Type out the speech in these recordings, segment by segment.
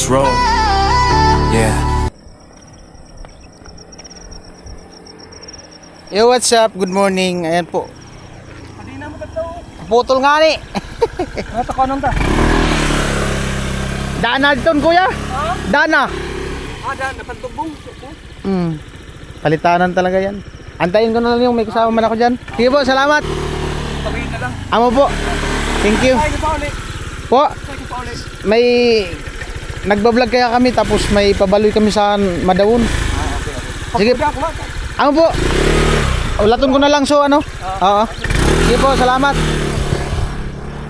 let's roll. Yeah. Yo, what's up? Good morning. Ayan po. Kanina mo tatlo. Putol nga ni. Ano ta kanon ta? Dana dito, kuya. Dana. Ada napantubong. Palitanan talaga yan. Antayin ko na lang yung may kasama man ako dyan. Sige po, salamat. Tabihin na lang. Amo po. Thank you. Ay, pa ulit. Po, Ay, pa ulit. may nagbablog kaya kami tapos may pabaloy kami sa Madawon. Sige. Pagka ko. Amo po. Ulaton ko na lang so ano. Oo. Sige po, salamat.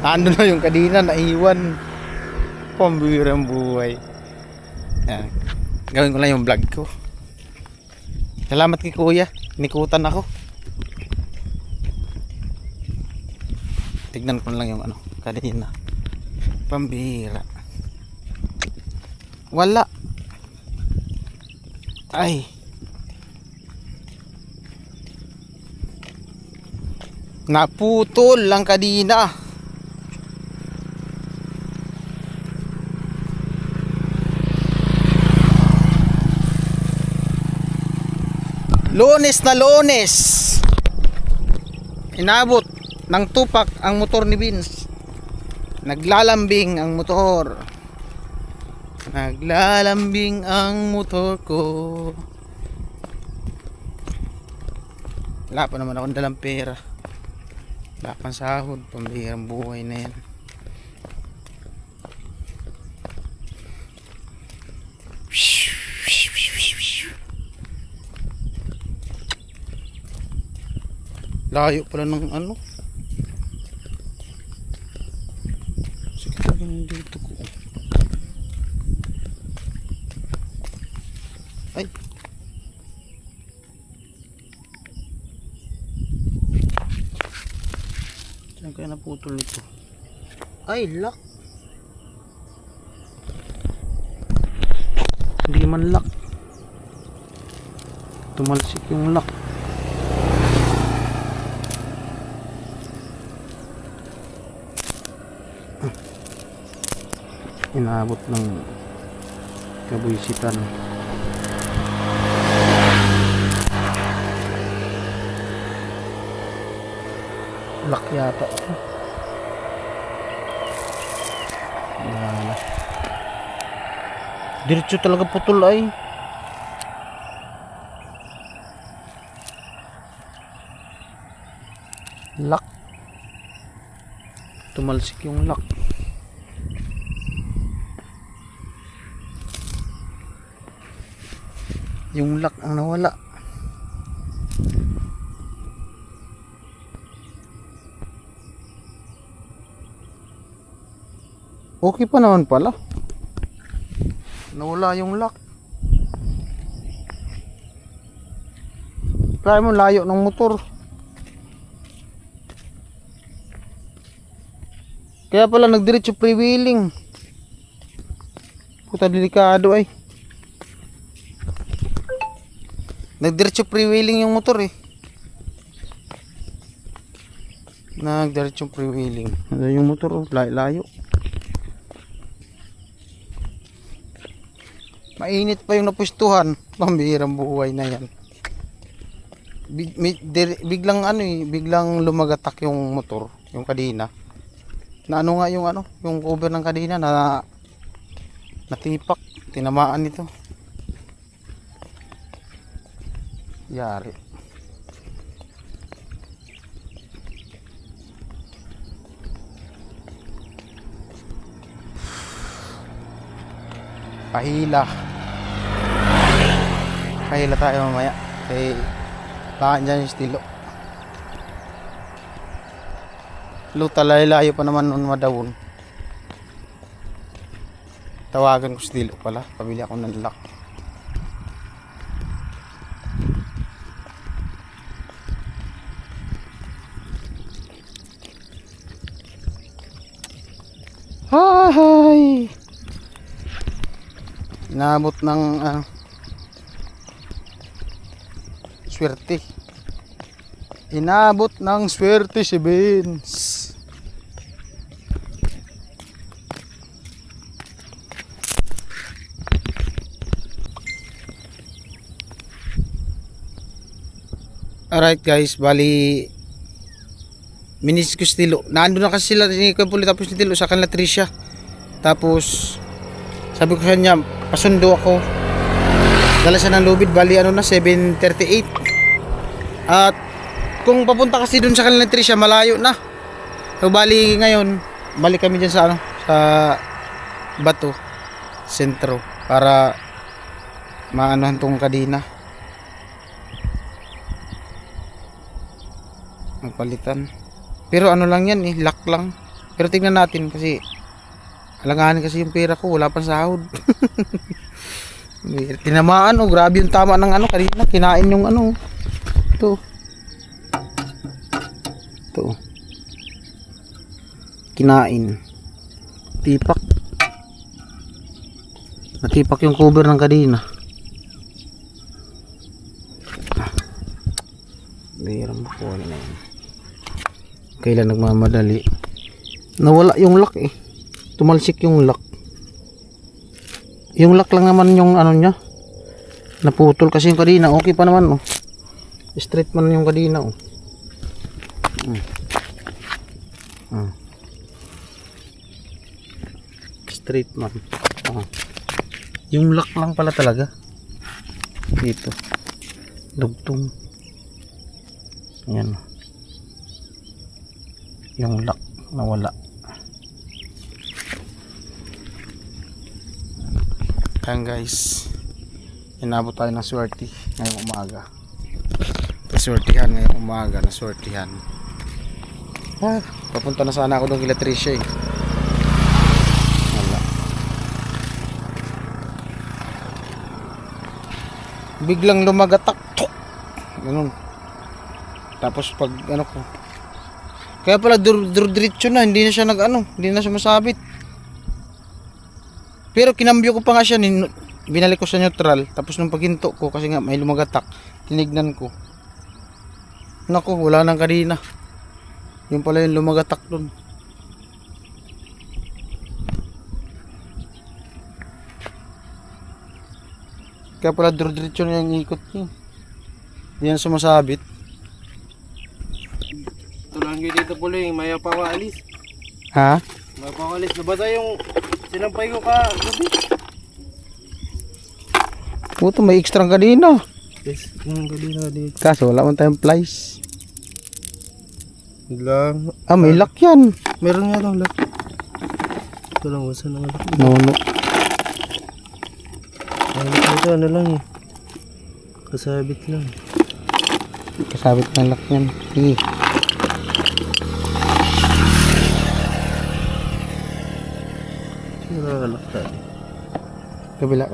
Ando na yung kadina naiwan. Pambirang buhay. Yan. Gawin ko lang yung vlog ko. Salamat kay kuya. Nikutan ako. Tignan ko na lang yung ano kadina. Pambira. Wala. Ay. Naputol lang kadina. Lunes na Lunes. Inabot ng tupak ang motor ni Vince. Naglalambing ang motor. Naglalambing ang motor ko. Wala pa naman akong dalang pera. Wala pang sahod. Pambihirang buhay na yan. Layo pala ng ano. Sige talaga dito ko. Ay. Saan kaya naputol ito? Ay, lock. Hindi man lock. Tumalsik yung lock. Inaabot ng kabuisitan. Lock yata. Wala. Diretso talaga putol ay. Lock. Tumalsik yung lock. Yung lock ang nawala. Okay pa naman pala. Nawala yung lock. Try mo layo ng motor. Kaya pala nagdiretso freewheeling. Puta delikado ay. Nagdiretso freewheeling yung motor eh. Nagdiretso freewheeling. Yung motor oh, layo. Mainit pa yung napustuhan. Pambihirang buhay na yan. Biglang ano eh, biglang lumagatak yung motor, yung kadina. Na ano nga yung ano, yung cover ng kadina na natipak, tinamaan nito. Yari. Pahila tayo mamaya kay baka dyan yung estilo. Layo pa naman nun Madawon. Tawagan ko estilo pala, pabili ako ng lock. Hi! Inabot ng swerte. Inabot ng swerte si Vince. Alright guys, bali minis ko si Tilo. Naandun na kasi sila ni Kumpuli tapos ni Tilo sa kanila Tricia. Tapos sabi ko sa kanya, pasundo ako. Dala siya ng lubid, bali ano na 7:38. At kung papunta kasi dun sa kanila Tricia, malayo na. So bali ngayon, balik kami dyan sa ano, sa Bato Sentro para maanohan tong kadina. Magpalitan. Pero ano lang yan eh, lock lang. Pero tingnan natin kasi alanganin kasi yung pera ko, wala pang sahod. Tinamaan oh, grabe yung tama ng ano kanina, kinain yung ano. Ito. Ito. Kinain. Tipak. Natipak yung cover ng kadina. Mayroon mo po na yun. Kailan nagmamadali. Nawala yung lock eh. Tumalsik yung lock. Yung lock lang naman yung ano niya. Naputol kasi yung kadina. Okay pa naman oh. Straight man yung kadina oh. Straight man. Yung lock lang pala talaga. Dito. Dugtong. Ayan. Yung lock nawala. Ayan guys, inabot tayo ng swerte ngayong umaga. Naswertihan ngayong umaga, naswertihan. Papunta na sana ako doon kila Tricia eh. Wala. Biglang lumagatak. Ganun. Tapos pag ano ko, kaya pala diretso na, hindi na siya hindi na sumasabit. Pero kinambyo ko pa nga siya, binalik ko sa neutral. Tapos nung paghinto ko, kasi nga may lumagatak, tinignan ko. Naku, wala nang kanina. Yung pala yung lumagatak dun. Kaya pala diretso na yung ikot niya. Hindi na sumasabit. Tulang yun dito po yung maya pa waalis. Ha? Maya pa waalis. Nabasa yung sinampay ko ka gabi. Puto, may extra kanina. Yes, yung kanina dito. Kaso wala man tayong plies. Lang. May lock yan. Meron nga lang lock. Ito lang, wasa na lock. No. Ito ano lang eh. Kasabit lang. Kasabit ng lock yan. Sige. Lock tayo. Kabila.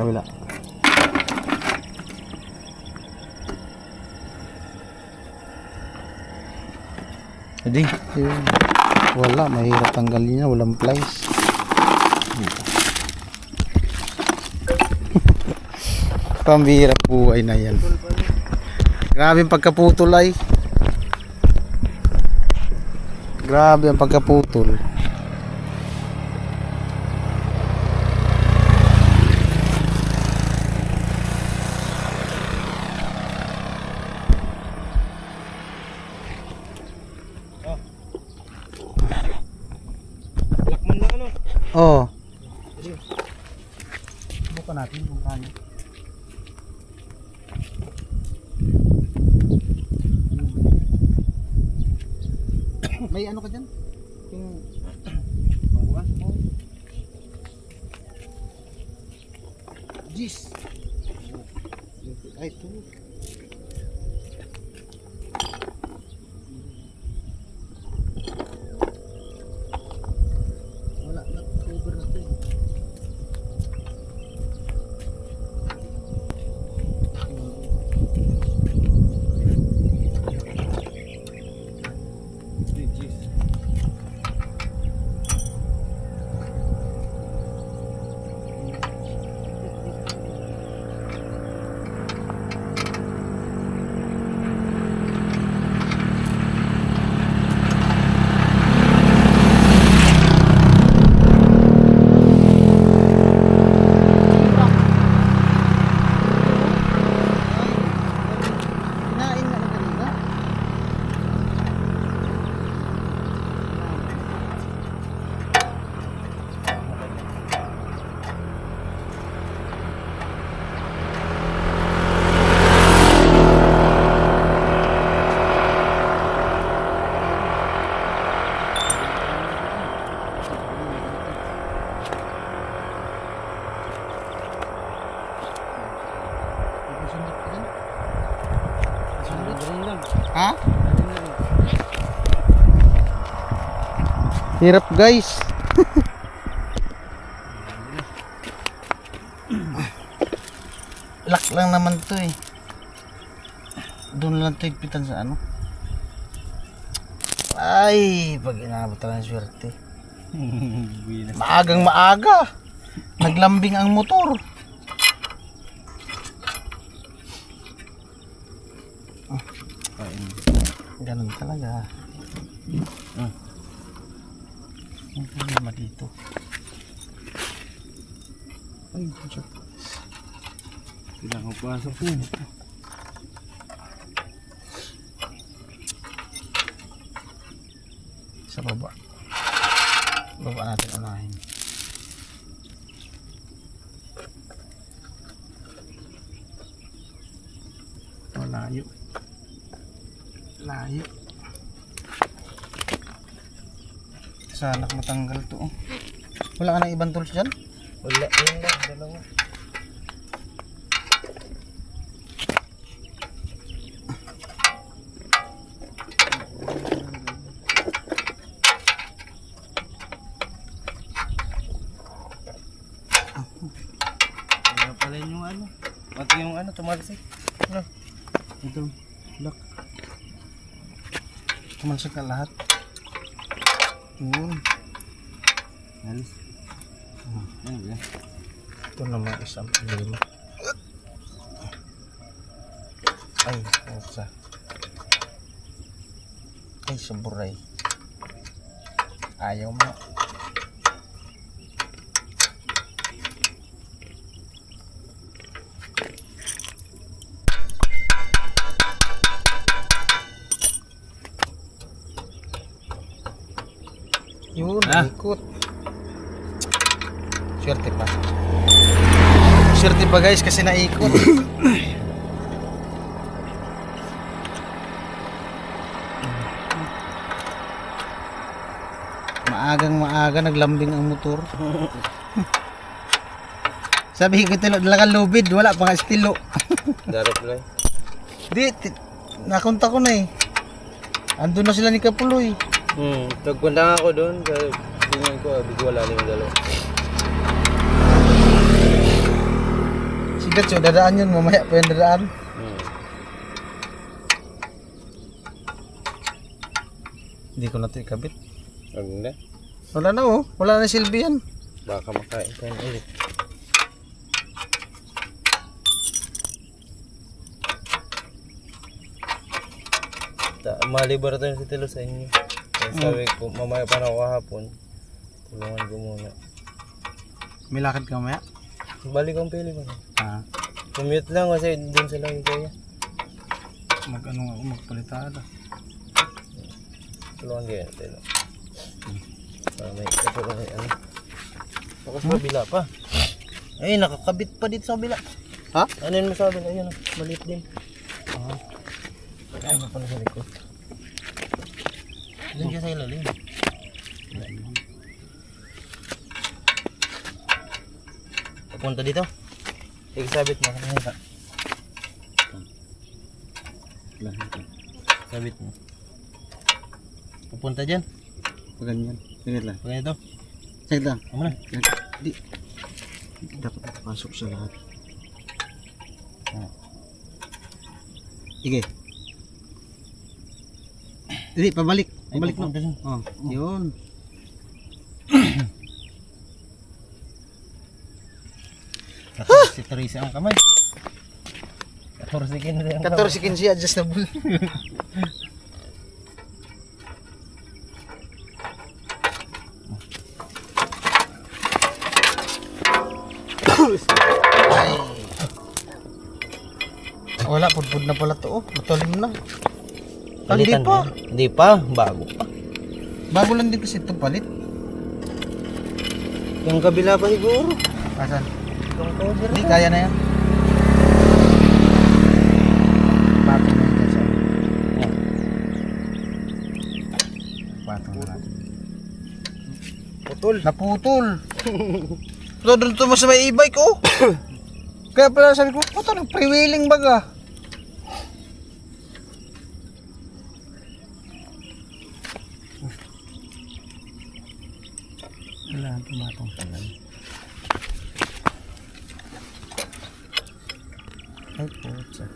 Jadi, wala, mahirap tanggalin niya, walang plies. Pambihirap buhay na yan. Grabe ang pagkaputol ay. Grabe ang pagkaputol. Lakman lang ano? Oh. Bukan natin kung kanya. May ano ka dyan? Yung pangbukas mo. Jeez. Ay, ito. Wala na, cover na ito. Ha? Hirap guys. Lock lang naman to eh. Doon lang to higpitan sa ano. Ay, pag inabot talaga ng swerte. Maagang maaga. Naglambing ang motor. Ganun talaga. Ang problema dito. Ay, Kailangan pasok yun. sa baba. Baba natin unahin. Oh, layo. Layo. Sana matanggal to. Oh. Wala ka na ibang tools dyan? Wala, yun lang, dalawa. Wala pala yung ano. Pati yung ano, tumalsik. Ano? Ito, lock. Kumalsik na lahat. Yun. Alis. Ano ba? Ito naman isang problema. Ay, sa. Ay, saburay. Ayaw mo. Yun, ikot. Swerte pa. Swerte pa guys kasi naikot. Maagang maaga naglambing ang motor. Sabi ko tilo dala ka lubid, wala pa nga estilo. Darap lang. Di, nakunta ko na eh. Andun na sila ni Kapuloy. Tagpunta ako doon. Tingnan ko, bigla wala na yung dalawa. Sigat so, dadaan yun, mamaya pa yung dadaan. Hindi ko na ito ikabit. Huwag na. Wala na oh, wala na silbi yan. Baka makain tayo ulit. Malibar tayo si Tilo sa inyo. Kaya sabi ko, mamaya pa na ako kahapon. Tulungan ko muna. May lakad ka mamaya? Balik ang pili ko. Ah, Commute lang kasi dun sa lagi kaya. mag-ano nga ako, magpalitada. Tulungan kayo na Tilo. Para may katulong may ano. Baka sa kabila pa. Ay, nakakabit pa dito sa kabila. Ha? Ano yun mo sa kabila? Ayun, maliit din. Ay, mapala sa likod. Doon ka sa ilalim. Papunta dito. Sabit mo. Kanina. Sabit mo. Papunta dyan. Paganyan. Sige lang. Pagano ito. Sige lang. Amo na. Di. Dapat pasok sa lahat. Sige. Hindi, pabalik. Pabalik mo. Oh, yun. Si Teresa ang kamay. 14 kin na 14 kinsi adjustable. Ay. Wala, pudpud na pala to. Oh, matalim na. Hindi pa. Hindi pa, bago pa. Bago lang din kasi ito palit. Yung kabila pa siguro. Asan? Yung cover. Hindi, kaya na yan. Patong na yan siya. Patong na natin. Putol. Naputol. So, doon ito mo sa may e-bike, oh. Kaya pala sabi ko, puto, nag-freewheeling baga. Kailangan tumatong sa lang. Ay putsa.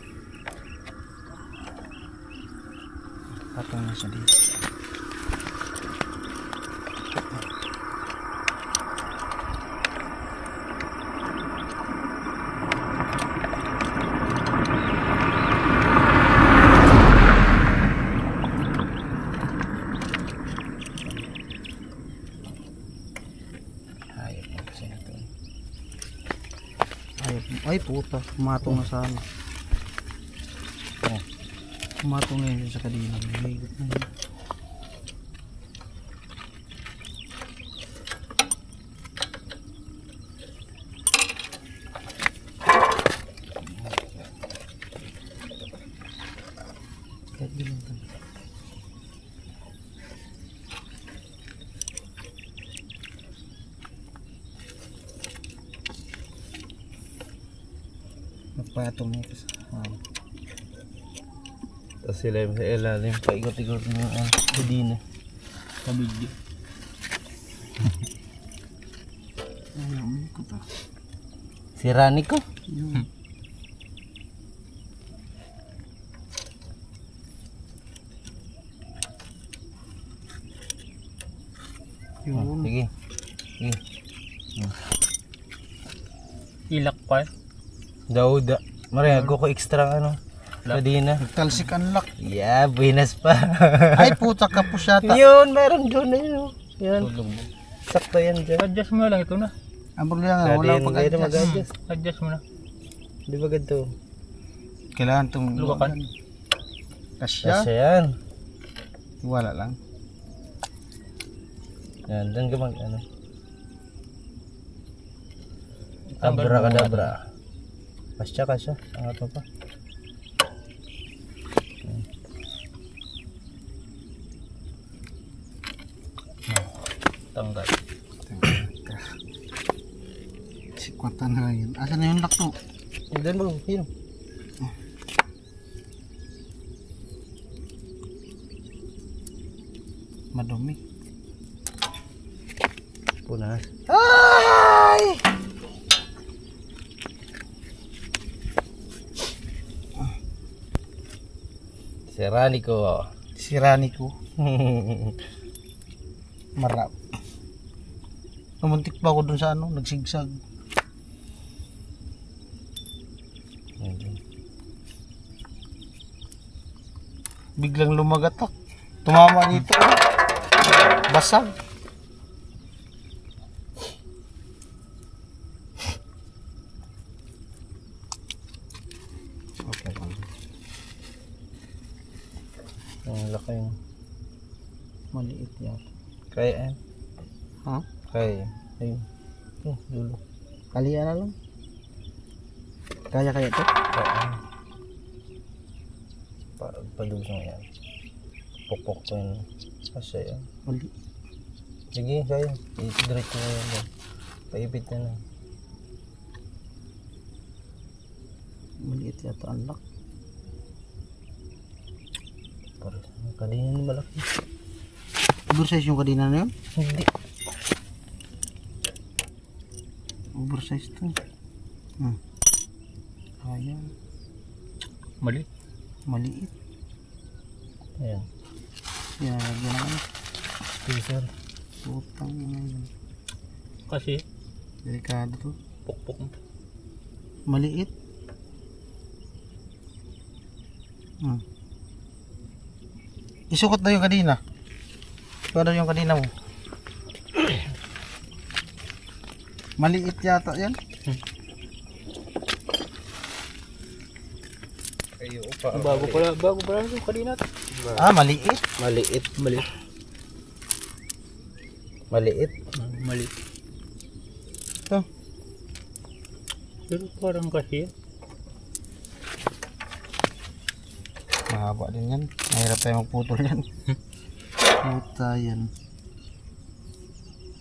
Patong na siya dito. Ay puta, pumatong na sa ano. Pumatong na yun sa kadina. Nahigot na yun. Kahit bilang ka. Nagpatong na ito sa Tapos sila yung sa ilalim, paikot-ikot mo ang kadina. kabigyo. Ay, umikot ah. Si Rani ko? Yun. Yun. Sige. Sige. Ilak pa. Dauda. Mariago ko extra ano. Kadina. Talsik unlock. Yeah, buenas pa. Ay puta ka po siya. Yun, meron doon na yun. Yan. Sakto yan dyan. Adjust mo lang ito na. Ang problema nga, Dati wala yan, pag gaya na mag-adjust. Adjust mo na. Di ba ganito? Kailangan itong Luwakan. Kasya. Kasi yan. Wala lang. Yan, doon ka mag ano. Abra-kadabra. Kasya. Angat mo pa. Tanggal. Sikwatan na yun. Asan na yung lock to? Doon bro, yun. Madumi. Punas. Ay! Si Rani ko. Sirani ko. Marap. Namuntik pa ako dun sa ano, nagsigsag. Biglang lumagatak. Tumama dito. Basag. Okay. Ang laki yun. Maliit yata. Kaya yan. Ha? Kaya. Ayun. Dulo. Kaliya na lang. Kaya to? Kaya. Palusong yan. Pukpok ko yun. Kasi yan. Mali. Sige, kaya. I-direct ko yan doon. Paipit na na. Maliit yata ang lock. Kadina ni malaki. Oversize yung kadina na yun? Hindi. Oversize to. Ayan. Mali. Maliit. Ayan. Yan, lagyan na ano. Teaser. Putang ina yun. Kasi Delikado to. pukpok mo. Maliit. Isukot na yung kadina. Paano yung kadina mo? Maliit yata yan. Ayo pa. Bago pala yung kanina. Ah, maliit. Maliit. Maliit. Mali. Ito. Pero parang kasi. Mahaba din yan. Mahirap tayo magputol yan. Puta yan.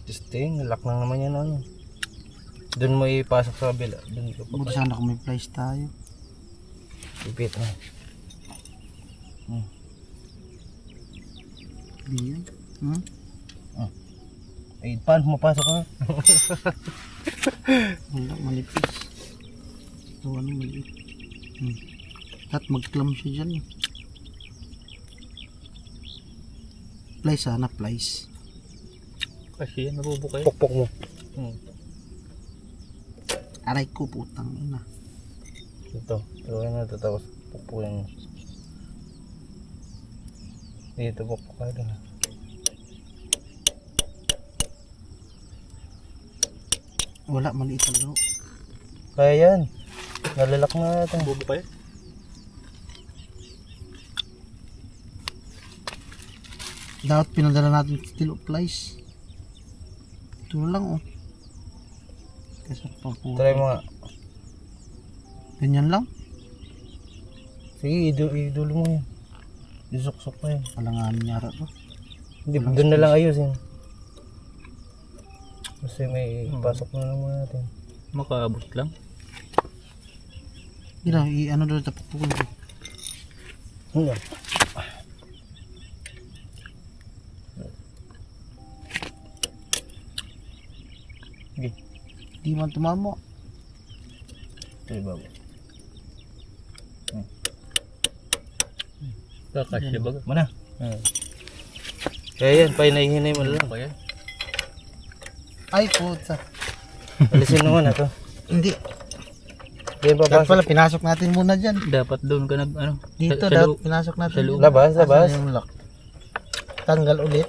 Testing, lock lang naman yan ano. Doon mo ipasok sa kabila. Doon ka Buti sana kung may plies tayo. ipit na. Di yan. Eh, paano mapasok ka? Wala, manipis. Ito ano, maliit. At mag-clam siya dyan. Plies sana, plies. Kasi yan, nabubukay. Pokpok mo. Aray ko, putang ina. Ito. Turuan na ito. Tapos pukpukin mo. Dito pukpuk ka doon. Wala, maliit talaga. Kaya yan. Nalalak na natin. Nabubukay. Dapat pinadala natin steel of plies. Ito na lang, oh. Kasi papo. Try mo nga. Ganyan lang. Sige, idulo mo yan. Isuksok mo yan. Alanganin niya to. Hindi, doon na lang ayusin. Kasi may pasok na naman natin. Makaabot lang. Gila, i-ano doon, tapukpukin ko. Hindi. Sige. Di man tumamo. Ito yung babo. Kakasya baga. Mana? Kaya yan, painahinay mo lang. Kaya? Ay, puta. Alisin naman na to. Hindi. Yan Dapat papasok. pala, pinasok natin muna dyan. Dapat doon ka nag, ano? Dito, sa dapat loob. pinasok natin. sa loob. dyan. Labas, labas. Asan yung lock? Tanggal ulit.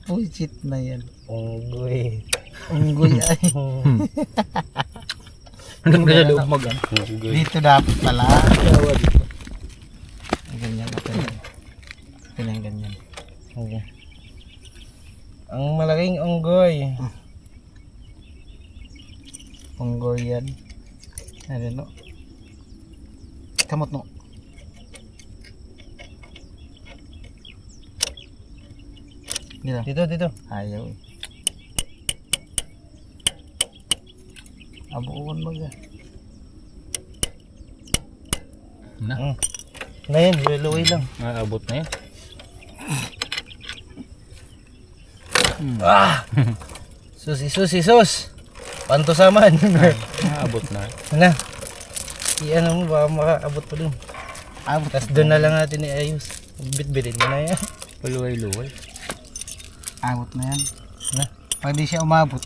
Uy, cheat na yan. Unggoy. Unggoy ay. Doon ka sa loob mag, ano? Unggoy. Dito dapat pala. Ganyan, okay. Ganyan, ganyan. Okay. Ang malaking unggoy. Unggoy yan. Ano no? Kamot no. Dito. Dito. Ayaw eh. Abuon mo ga. Na, Na yan, luloy lang. naabot na yan. Sus. Pantosaman. Naabot na. Ano? I-ano mo, baka makaabot pa dun. Abot. Tapos doon na lang natin iayos. Bit-bitin mo na yan. Paluway-luway. Abot na yan. Na. Pag di siya umabot,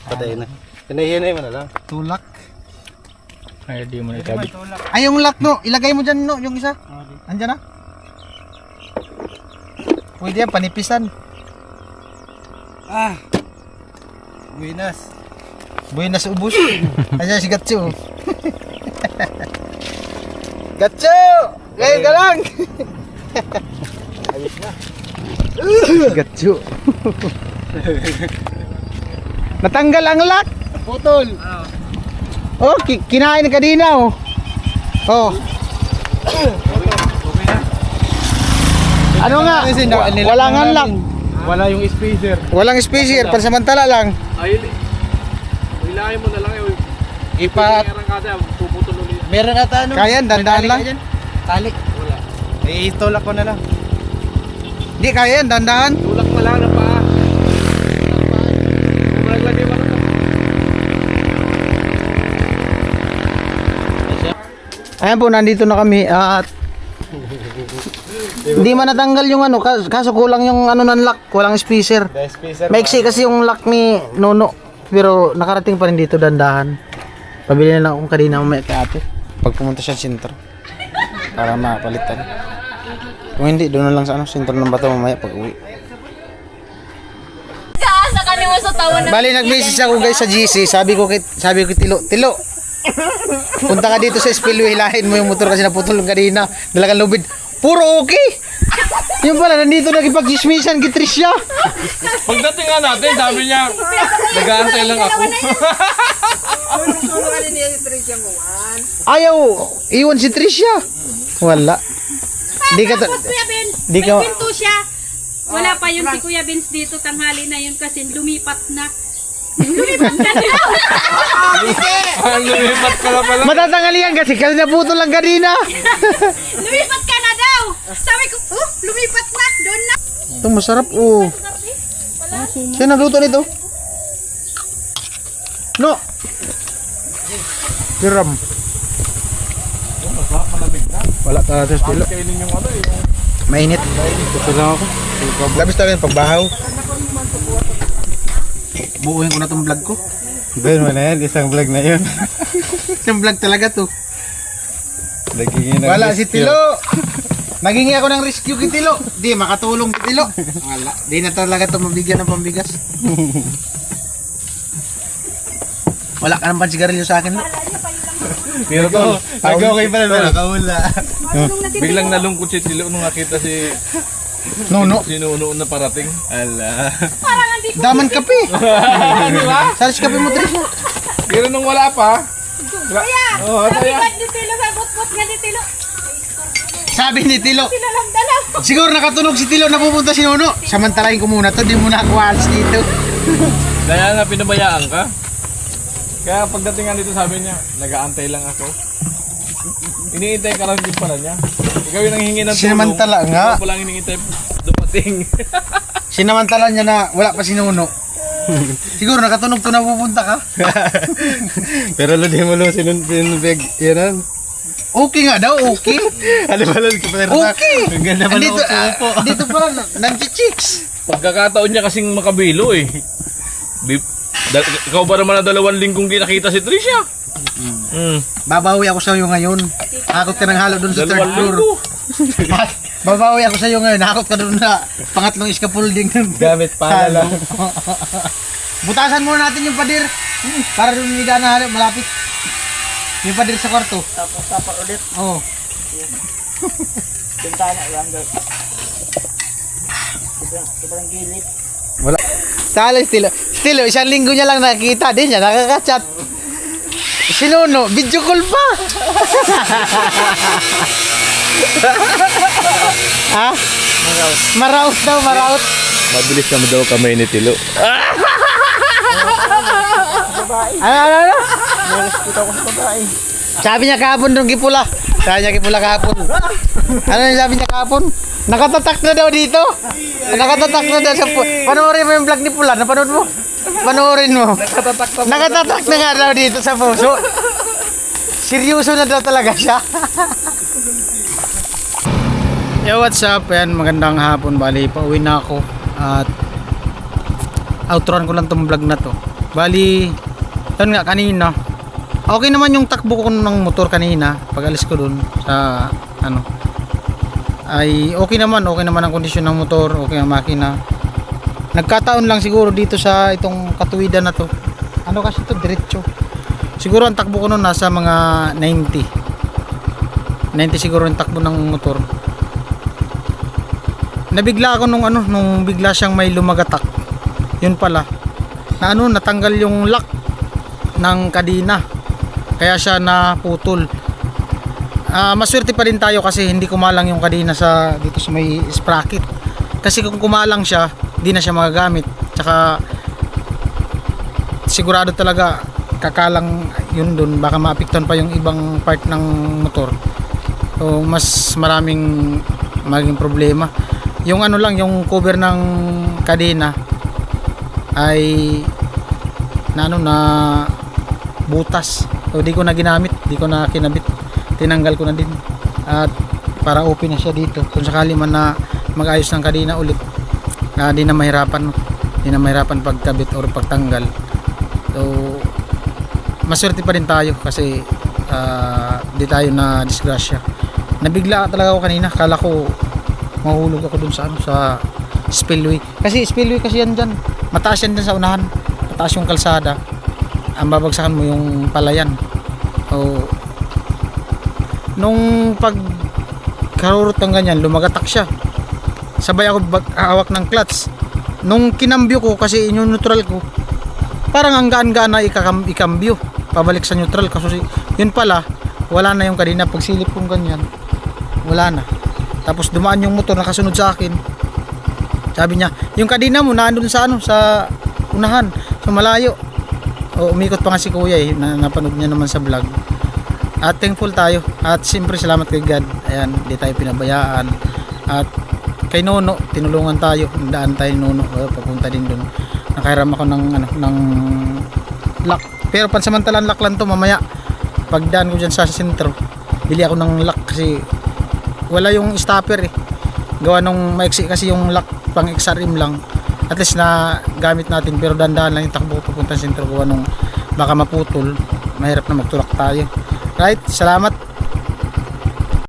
Patay na. Pinahinay mo na lang. tulak. Kaya di mo na ikabit. Ay, yung lock no. Ilagay mo dyan no, yung isa. Andyan na. Pwede yan, panipisan. Buenas. Buenas ubus. Ayan si Gatsu. Gatsu! Ngayon ka lang! Ayos na. Gatsu. Natanggal ang lock. Putol. Oh, kinain ka din na oh. Oh. Ano nga? Wala nga lock. Wala yung spacer. Walang spacer, pansamantala lang. Ayun eh. Hilahin mo na lang yun. Ipat. Meron kasi puputol ulit. Meron ata ano? Kaya, dandaan lang. Tali. Wala. Itulak ko na lang. Hindi kaya yan, dandaan. Tulak mo lang ng paa. Maglagay mo lang. Ayan po, nandito na kami at hindi man natanggal yung ano, kaso kulang yung ano ng lock, walang spacer. Spacer. Maiksi kasi yung lock ni Nono, pero nakarating pa rin dito dandahan. Pabili na lang akong kanina mamaya kay ate pag pumunta siya sa sentro para mapalitan. Kung hindi, doon na lang sa ano, sentro ng Bato mamaya pag uwi. Kaasa ka niyo sa tawa na. Bali, nag-message ako guys sa GC, sabi ko kay Tilo, punta ka dito sa spillway, hilahin mo yung motor kasi naputol kanina, dalagang lubid. Puro okay. Yung pala, nandito nagipag-gismisan kay Tricia. Pagdating nga natin, sabi niya, nag-aantay lang ako. Ayaw, iwan si Tricia. Wala. Di ka Tapos Kuya Benz, di may ka- pinto siya. Wala pa yun si Kuya Benz dito, tanghali na yun kasi lumipat na. Lumipat na daw. Lumipat ka na pala. matatangalian kasi naputol lang kanina. Lumipat ka na daw. Sabi ko, lumipat na. Doon na. Ito masarap oh. Siya nagluto nito. No. Tiram. Masarap, malamig na. Wala ka sa estilo. Kainin yung ano eh. Mainit. Ito lang ako. Labis talaga yung pagbahaw. Buuhin ko na tong vlog ko. Gawin mo na yan, isang vlog na yun. Isang vlog talaga to. Nagiging Wala si Tilo. Nagingi ako ng rescue kay Tilo. Di makatulong kay Tilo. Wala. Di na talaga to mabigyan ng pambigas. Wala ka ng pansigarilyo sa akin. Pero to, Okay pala na nakahula. biglang nalungkot si Tilo nung nakita si No. Nuno na parating. Ala. Daman kape. Saris kape mo Tilo. Pero nung wala pa, oh, ito yan. Sabi ni Tilo, sa bot-bot nga ni Tilo. Sabi ni Tilo. Tilo lang dalaw. Siguro nakatunog si Tilo na pupunta si Nuno. Samantalahin ko muna to. Di muna ako alis dito. Kaya nga pinabayaan ka. Kaya pagdating nga dito sabi niya, nag-aantay lang ako. Iniintay ka lang din pala niya. Ikaw yung nanghihingi ng tulong. Sinamantala nga. Ikaw pala ang hinihintay dumating. Sinamantala niya na wala pa si Nuno. Siguro nakatunog to na pupunta ka. Pero lodi mo lo sinunbig. Yan. Okay nga daw, okay. Ano ba lalo ka pa Okay. Ang ganda pa Dito, ng dito pala, nanti-chicks. Pagkakataon niya kasing makabilo eh. Ikaw ba naman na 2 linggong di nakita si Tricia? Babawi ako sa iyo ngayon. Hakot ka ng halo dun sa 2 third floor. linggo. Babawi ako sa iyo ngayon. Hakot ka dun sa pangatlong scaffolding. gamit para lang. Butasan muna natin yung pader. Para dun hindi na halo, malapit. Yung pader sa kwarto. Tapos ulit. Oo. Bintana lang guys. Sobrang gilid. Wala. Sala Stilo, isang linggo niya lang nakikita din niya, nakaka-chat. Si Nuno, video call pa. Ha? Maraut daw, maraut. Mabilis naman daw kamay ni Tilo. Ano? Sabi niya kahapon nung kipula. Sabi niya kipula kahapon. Ano yung sabi niya kahapon? Nakatatak na daw dito. Nakatatak na daw sa panoorin mo yung vlog ni Pula. Napanood mo? Panoorin mo. Nakatatak na nga daw dito sa puso. Seryoso na daw talaga siya. Yo, what's up? Ayan, magandang hapon. Bali, pauwi na ako. At outroan ko lang tong vlog na to. Bali, yun nga kanina. Okay naman yung takbo ko ng motor kanina. Pag alis ko dun sa ano. Ay okay naman ang kondisyon ng motor, okay ang makina. Nagkataon lang siguro dito sa itong katuwidan na to. Ano kasi to, diretso. Siguro ang takbo ko noon nasa mga 90 siguro yung takbo ng motor. Nabigla ako nung bigla siyang may lumagatak. Yun pala. Na natanggal yung lock ng kadena. Kaya siya naputol. Maswerte pa rin tayo kasi hindi kumalang yung kadena dito sa may sprocket. Kasi kung kumalang siya, hindi na siya magagamit. Tsaka sigurado talaga kakalang yun dun, baka maapektuhan pa yung ibang part ng motor. So mas maraming maging problema. Yung yung cover ng kadena ay na butas. So di ko na ginamit, di ko na kinabit. Tinanggal ko na din at para open na siya dito kung sakali man na mag-ayos ng kadena ulit, di na mahirapan pagkabit or pagtanggal. So maswerte pa rin tayo kasi di tayo na disgrasya. Nabigla talaga ako kanina, kala ko mahulog ako dun sa sa spillway kasi yan dyan, mataas yan dyan sa unahan, mataas yung kalsada, ang babagsakan mo yung palayan. So nung pagkarurot ng ganyan, lumagatak siya. Sabay ako hawak ng clutch. Nung kinambyo ko, kasi yung neutral ko, parang ang gaan-gaan na ikambyo pabalik sa neutral. Kasi yun pala, wala na yung kadena. Pagsilip kong ganyan, wala na. Tapos dumaan yung motor na kasunod sa akin. Sabi niya, yung kadena mo nandun sa sa unahan, so malayo. O, umikot pa nga si kuya napanood niya naman sa vlog. At thankful tayo at siyempre salamat kay God. Ayan, di tayo pinabayaan at kay Nono, tinulungan tayo, daan tayo ni Nono, papunta din doon. Nakahiram ako ng ng lock, pero pansamantalang lock lang to. Mamaya pagdaan ko dyan sa sentro, bili ako ng lock kasi wala yung stopper eh, gawa nung maiksi kasi yung lock pang XRM lang. At least na gamit natin, pero dandahan lang yung takbo papunta sa sentro, gawa nung baka maputol, mahirap na magtulak tayo. Right, salamat.